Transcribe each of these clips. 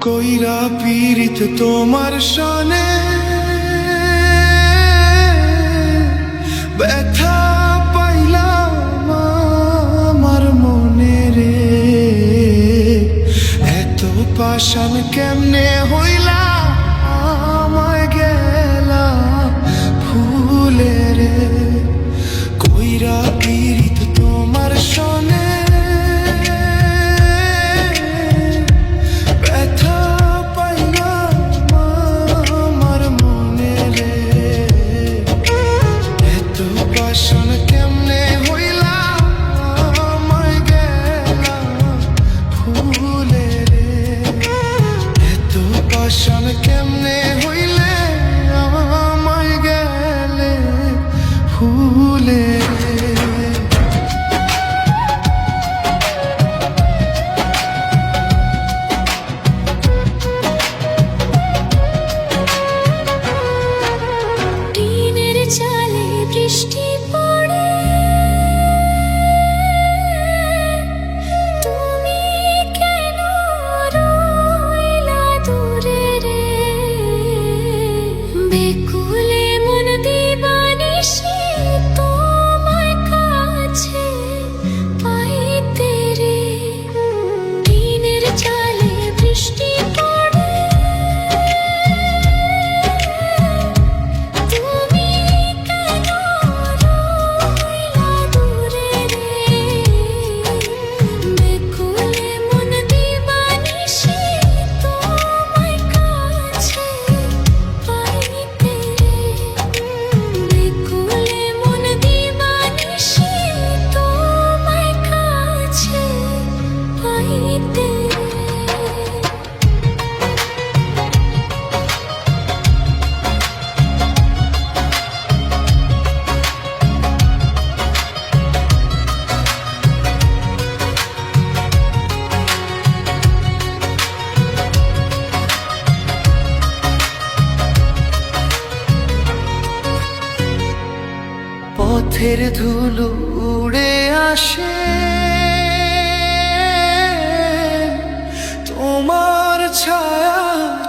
কইরা পীড়িত তোমার সনে ব্যথা পাইলাম আমার মনে রে। এত পাষাণ কেমনে হইলা আমায় গেলা ভুলে রে। কইরা পীড়িত তোমার সনে কেমনে হইলে আমায় গেলে ভুলে। টিনের চালে বৃষ্টি পড়ে তুমি কেন রইলা দূরে রে। বেকুলে মন দিবানিশি তোমায় কাছে পাইতে রে। টিনের চালে বৃষ্টি পড়ে তুমি কেন রইলা দূরে রে। বেকুলে মন দিবানিশি তোমায় কাছে পাইতে রে। বেকুলে মন দিবানিশি তোমায় কাছে পাইতে রে। পথের ধুলো উড়ে আসে তোমার ছায়া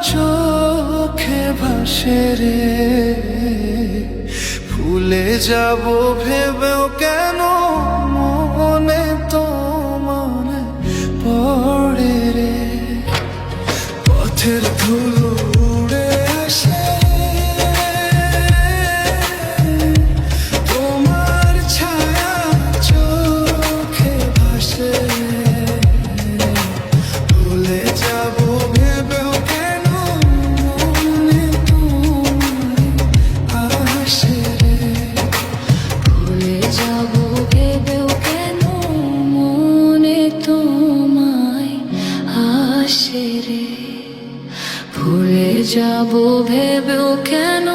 চোখে ভাসে রে। ভুলে যাব ভেবেও কেন মনে তোমার পড়ে রে। পথের ধুলো উড়ে আসে ভুলে যাব ভেবেও কেন